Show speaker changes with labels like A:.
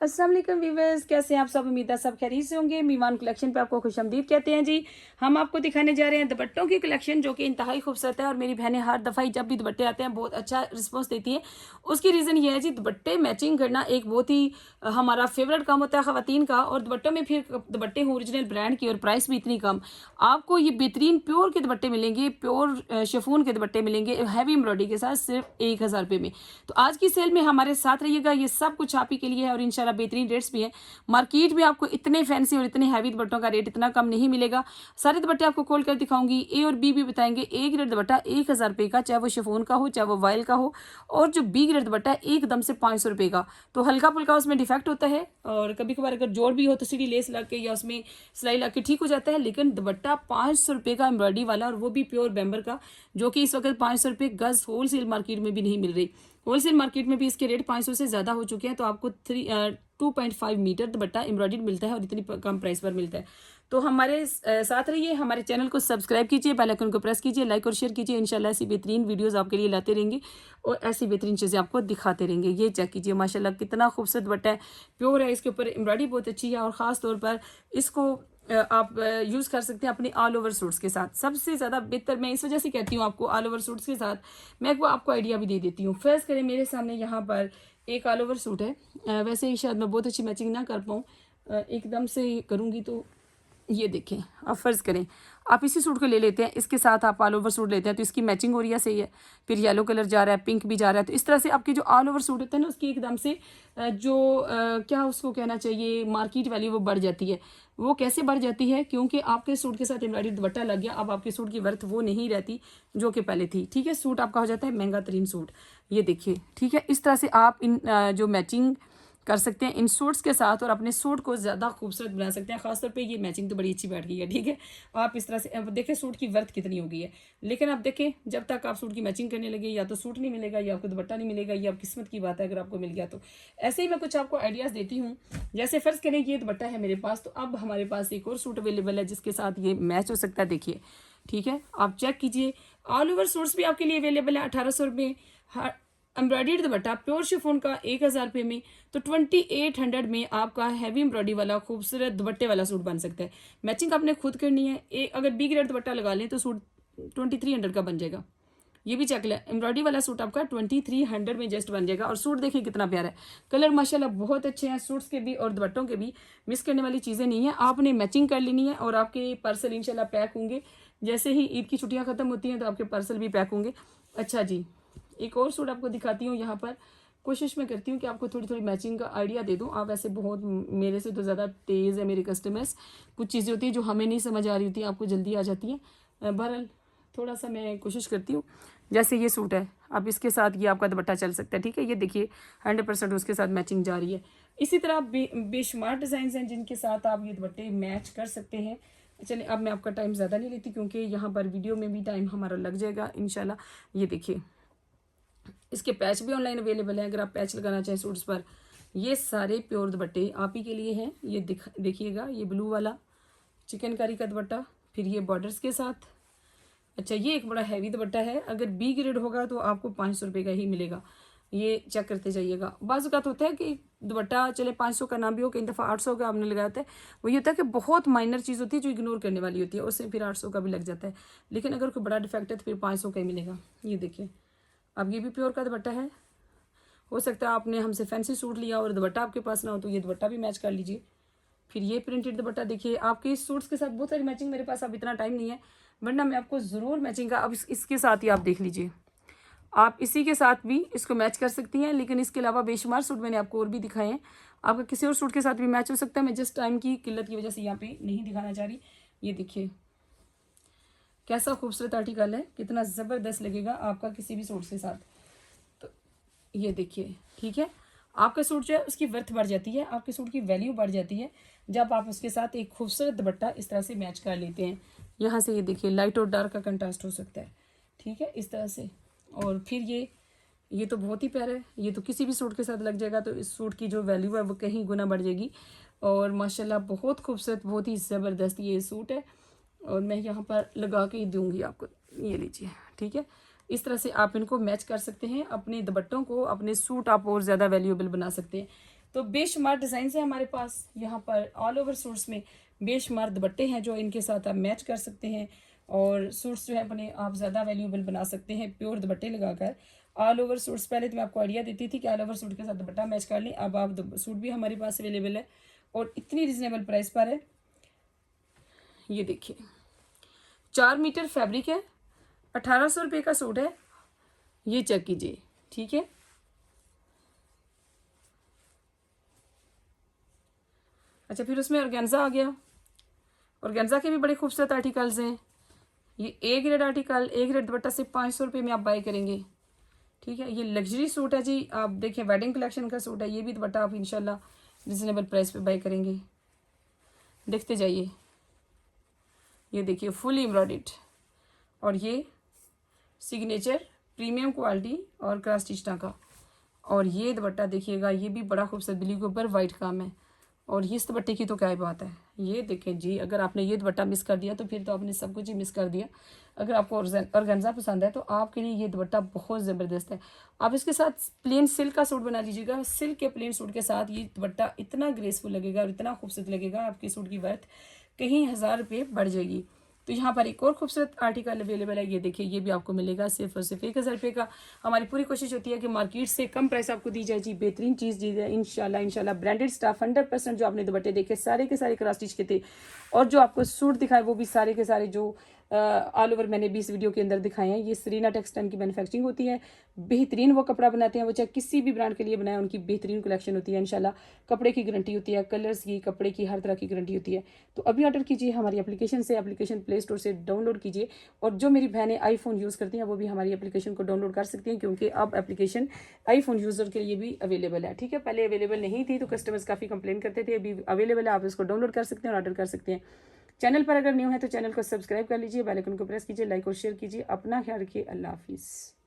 A: अस्सलाम वालेकुम व्यूअर्स, कैसे हैं आप सब। उम्मीद है सब खैरियत से होंगे। मीवान कलेक्शन पे आपको खुशामदीद कहते हैं जी। हम आपको दिखाने जा रहे हैं दुपट्टों की कलेक्शन जो कि इंतहाई खूबसूरत है और मेरी बहनें हर दफ़ा जब भी दुपट्टे आते हैं बहुत अच्छा रिस्पॉन्स देती हैं। उसकी रीज़न ये है जी, दुपट्टे मैचिंग करना एक बहुत ही हमारा फेवरेट काम होता है ख़वातीन का। और दुपट्टों में फिर दुपट्टे हों ओरिजिनल ब्रांड की और प्राइस भी इतनी कम। आपको ये बेहतरीन प्योर के दुपट्टे मिलेंगे, प्योर शिफॉन के दुपट्टे मिलेंगे हैवी एम्ब्रॉयडरी के साथ सिर्फ 1000 रुपये में। तो आज की सेल में हमारे साथ रहिएगा, ये सब कुछ आप ही के लिए है और इंशाल्लाह बेहतरीन रेट्स भी हैं। मार्केट में आपको इतने फैंसी और इतने हैवी दुपट्टों का रेट इतना कम नहीं मिलेगा। सारे दुपट्टे आपको खोल कर दिखाऊंगी, ए और बी भी बताएंगे। ए ग्रेड दुपट्टा 1000 रुपये का, चाहे वो शिफॉन का हो चाहे वो वायल का हो। और जो बी ग्रेड दुपट्टा एकदम से 500 रुपये का। तो हल्का फुल्का उसमें डिफेक्ट होता है और कभी कभार अगर जोड़ भी हो तो सीधी लेस लग के या उसमें सिलाई लग के ठीक हो जाता है। लेकिन दुपट्टा 500 रुपये का एम्ब्रॉयडरी वाला, और वो भी प्योर बैम्बर का, जो कि इस वक्त 500 रुपये गज होलसेल मार्केट में भी नहीं मिल रही। होलसेल मार्केट में भी इसके रेट 500 से ज़्यादा हो चुके हैं। तो आपको 2.5 मीटर दुपट्टा एम्ब्रॉयडरी मिलता है और इतनी कम प्राइस पर मिलता है। तो हमारे साथ रहिए, हमारे चैनल को सब्सक्राइब कीजिए, बेल आइकन को प्रेस कीजिए, लाइक और शेयर कीजिए। इंशाल्लाह ऐसी बेहतरीन वीडियोस आपके लिए लाते रहेंगे और ऐसी बेहतरीन चीज़ें आपको दिखाते रहेंगे। ये चेक कीजिए, माशाल्लाह कितना खूबसूरत दुपट्टा है, प्योर है। इसके ऊपर एम्ब्रॉयडरी बहुत अच्छी है और ख़ास तौर पर इसको आप यूज़ कर सकते हैं अपने ऑल ओवर सूट्स के साथ। सबसे ज़्यादा बेहतर मैं इस वजह से कहती हूँ आपको ऑल ओवर सूट्स के साथ, मैं आपको आइडिया भी दे देती हूँ। फर्स्ट करें, मेरे सामने यहाँ पर एक ऑल ओवर सूट है। वैसे ही शायद मैं बहुत अच्छी मैचिंग ना कर पाऊँ, एकदम से करूँगी तो ये देखें। आप फ़र्ज़ करें आप इसी सूट को ले लेते हैं, इसके साथ आप ऑल ओवर सूट लेते हैं तो इसकी मैचिंग हो रही है, सही है। फिर येलो कलर जा रहा है, पिंक भी जा रहा है। तो इस तरह से आपके जो ऑल ओवर सूट होते हैं ना, उसकी एकदम से क्या उसको कहना चाहिए, मार्केट वैल्यू वो बढ़ जाती है। वो कैसे बढ़ जाती है? क्योंकि आपके सूट के साथ एम्ब्रॉयडरी दुपट्टा लग गया, अब आपके सूट की वर्थ वो नहीं रहती जो कि पहले थी। ठीक है, सूट आपका हो जाता है महंगा तरीन सूट। ये देखिए, ठीक है। इस तरह से आप इन जो मैचिंग कर सकते हैं इन सूट्स के साथ और अपने सूट को ज़्यादा खूबसूरत बना सकते हैं। खासतौर पे ये मैचिंग तो बड़ी अच्छी बैठ गई है। ठीक है, आप इस तरह से अब देखें सूट की वर्थ कितनी हो गई है। लेकिन आप देखें, जब तक आप सूट की मैचिंग करने लगे या तो सूट नहीं मिलेगा या आपको दुपट्टा नहीं मिलेगा। ये आप किस्मत की बात है, अगर आपको मिल गया तो। ऐसे ही मैं कुछ आपको आइडियाज़ देती हूँ। जैसे फ़र्ज़ करें ये दुपट्टा है मेरे पास, तो अब हमारे पास एक और सूट अवेलेबल है जिसके साथ ये मैच हो सकता है। देखिए, ठीक है, आप चेक कीजिए। ऑल ओवर सूट्स भी आपके लिए अवेलेबल है 1800 रुपये। एम्ब्रॉयडर्ड दुपट्टा प्योर शिफॉन का 1000 रुपये में। तो 2800 में आपका हैवी एम्ब्रॉयडरी वाला खूबसूरत दुपट्टे वाला सूट बन सकता है। मैचिंग आपने खुद करनी है। अगर बी ग्रेड दुपट्टा लगा लें तो सूट 2300 का बन जाएगा। ये भी चेक लें, एम्ब्रॉयडरी वाला सूट आपका 2300 में जस्ट बन जाएगा। और सूट देखिए कितना प्यारा है, कलर माशाल्लाह बहुत अच्छे हैं सूट्स के भी और दुपट्टों के भी। मिस करने वाली चीज़ें नहीं है, आपने मैचिंग कर लेनी है और आपके पार्सल इंशाल्लाह पैक होंगे। जैसे ही ईद की छुट्टियां खत्म होती हैं तो आपके पार्सल भी पैक होंगे। अच्छा जी, एक और सूट आपको दिखाती हूँ। यहाँ पर कोशिश मैं करती हूँ कि आपको थोड़ी थोड़ी मैचिंग का आइडिया दे दूँ। आप वैसे बहुत मेरे से तो ज़्यादा तेज़ है मेरे कस्टमर्स। कुछ चीज़ें होती हैं जो हमें नहीं समझ आ रही होती हैं, आपको जल्दी आ जाती हैं। बहरहाल थोड़ा सा मैं कोशिश करती हूँ। जैसे ये सूट है, अब इसके साथ ये आपका दुपट्टा चल सकता है। ठीक है, ये देखिए 100% उसके साथ मैचिंग जा रही है। इसी तरह बेशुमार डिज़ाइन हैं जिनके साथ आप ये दुपट्टे मैच कर सकते हैं। चलिए, अब मैं आपका टाइम ज़्यादा नहीं लेती क्योंकि यहाँ पर वीडियो में भी टाइम हमारा लग जाएगा इंशाल्लाह। ये देखिए, इसके पैच भी ऑनलाइन अवेलेबल है, अगर आप पैच लगाना चाहें सूट्स पर। ये सारे प्योर दुपट्टे आप ही के लिए हैं। ये देखिएगा, ये ब्लू वाला चिकनकारी का दुपट्टा, फिर ये बॉर्डर्स के साथ। अच्छा, ये एक बड़ा हैवी दुपट्टा है, अगर बी ग्रेड होगा तो आपको 500 रुपये का ही मिलेगा। ये चेक करते जाइएगा। बाज़ औक़ात होता है कि दुपट्टा चले 500 का ना भी हो, कई दफ़ा 800 का आपने लगाया था। वो ये होता है कि बहुत माइनर चीज़ होती है जो इग्नोर करने वाली होती है, उससे फिर 800 का भी लग जाता है। लेकिन अगर कोई बड़ा डिफेक्ट है तो फिर 500 का ही मिलेगा। ये देखिए, अब ये भी प्योर का दुपट्टा है। हो सकता है आपने हमसे फैंसी सूट लिया और दुपट्टा आपके पास ना हो, तो ये दुपट्टा भी मैच कर लीजिए। फिर ये प्रिंटेड दुपट्टा देखिए, आपके इस सूट्स के साथ बहुत सारी मैचिंग, मेरे पास अब इतना टाइम नहीं है वरना मैं आपको ज़रूर मैचिंग का। अब इसके साथ ही आप देख लीजिए, आप इसी के साथ भी इसको मैच कर सकती हैं। लेकिन इसके अलावा बेशुमार सूट मैंने आपको और भी दिखाए हैं, आपका किसी और सूट के साथ भी मैच हो सकता है। मैं जस्ट टाइम की किल्लत की वजह से यहाँ पे नहीं दिखाना चाह रही। ये देखिए कैसा खूबसूरत आर्टिकल है, कितना ज़बरदस्त लगेगा आपका किसी भी सूट के साथ। तो ये देखिए, ठीक है, आपका सूट जो है उसकी वर्थ बढ़ जाती है, आपके सूट की वैल्यू बढ़ जाती है जब आप उसके साथ एक खूबसूरत दुपट्टा इस तरह से मैच कर लेते हैं। यहाँ से ये देखिए, लाइट और डार्क का कंट्रास्ट हो सकता है। ठीक है, इस तरह से। और फिर ये तो बहुत ही प्यारा है, ये तो किसी भी सूट के साथ लग जाएगा तो इस सूट की जो वैल्यू है वो कहीं गुना बढ़ जाएगी। और माशाल्लाह बहुत खूबसूरत, बहुत ही ज़बरदस्त ये सूट है और मैं यहाँ पर लगा के ही दूँगी आपको। ये लीजिए, ठीक है, इस तरह से आप इनको मैच कर सकते हैं अपने दुपट्टों को, अपने सूट आप और ज़्यादा वैल्यूएबल बना सकते हैं। तो बेशुमार डिज़ाइन है हमारे पास। यहाँ पर ऑल ओवर सूट्स में बेशुमार दुपट्टे हैं जो इनके साथ आप मैच कर सकते हैं, और सूट्स जो है अपने आप ज़्यादा वैल्यूएबल बना सकते हैं प्योर दुपट्टे लगाकर। ऑल ओवर सूट्स पहले तो मैं आपको आइडिया देती थी कि ऑल ओवर सूट के साथ दुपट्टा मैच कर लें, अब आप सूट भी हमारे पास अवेलेबल है और इतनी रिजनेबल प्राइस पर है। ये देखिए 4 मीटर फैब्रिक है, 1800 रुपये का सूट है, ये चेक कीजिए, ठीक है। अच्छा, फिर उसमें ऑर्गेन्जा आ गया। ऑर्गेन्जा के भी बड़े खूबसूरत आर्टिकल्स हैं। ये A grade article, A grade दुपट्टा सिर्फ 500 रुपये में आप बाई करेंगे, ठीक है। ये लग्जरी सूट है जी, आप देखें वेडिंग कलेक्शन का सूट है, ये भी दुपट्टा आप इंशाल्लाह रिजनेबल प्राइस पे बाई करेंगे। देखते जाइए, ये देखिए फुल एम्ब्रॉयडर्ड, और ये सिग्नेचर प्रीमियम क्वालिटी और क्रॉस स्टिचना का। और ये दुपट्टा देखिएगा, ये भी बड़ा खूबसूरत बिल्ली के ऊपर वाइट काम है, और ये इस दुपट्टे की तो क्या ही बात है। ये देखें जी, अगर आपने ये दुपट्टा मिस कर दिया तो फिर तो आपने सब कुछ ही मिस कर दिया। अगर आपको ऑर्गेन्जा पसंद है तो आपके लिए ये दुपट्टा बहुत ज़बरदस्त है। आप इसके साथ प्लेन सिल्क का सूट बना लीजिएगा, सिल्क के प्लेन सूट के साथ ये दुपट्टा इतना ग्रेसफुल लगेगा और इतना खूबसूरत लगेगा, आपके सूट की वर्थ कहीं 1000 रुपये बढ़ जाएगी। तो यहाँ पर एक और खूबसूरत आर्टिकल अवेलेबल है, ये देखिए, ये भी आपको मिलेगा सिर्फ और सिर्फ 1000 रुपये का। हमारी पूरी कोशिश होती है कि मार्केट से कम प्राइस आपको दी जाए जी, बेहतरीन चीज़ दी जाए इंशाल्लाह। ब्रांडेड स्टाफ 100%, जो आपने दुपट्टे देखे सारे के सारे क्रॉस स्टिच के थे, और जो आपको सूट दिखाए वो भी सारे के सारे जो ऑल ओवर मैंने भी इस वीडियो के अंदर दिखाए हैं। ये सरीना टेक्सटाइल की मैन्युफैक्चरिंग होती है, बेहतरीन वो कपड़ा बनाते हैं, वो चाहे किसी भी ब्रांड के लिए बनाए, उनकी बेहतरीन कलेक्शन होती है इंशाल्लाह। कपड़े की गारंटी होती है, कलर्स की, कपड़े की हर तरह की गारंटी होती है। तो अभी ऑर्डर कीजिए हमारी एप्लीकेशन से, एप्लीकेशन प्ले स्टोर से डाउनलोड कीजिए, और जो मेरी बहनें आईफोन यूज़ करती हैं वो भी हमारी एप्लीकेशन को डाउनलोड कर सकती हैं, क्योंकि अब एप्लीकेशन आईफोन यूज़र के लिए भी अवेलेबल है, ठीक है। पहले अवेलेबल नहीं थी तो कस्टमर्स काफ़ी कंप्लेन करते थे, अभी अवेलेबल है, आप इसको डाउनलोड कर सकते हैं और ऑर्डर कर सकते हैं। चैनल पर अगर न्यू है तो चैनल को सब्सक्राइब कर लीजिए, बेल आइकन को प्रेस कीजिए, लाइक और शेयर कीजिए। अपना ख्याल रखिए, अल्लाह हाफिज़।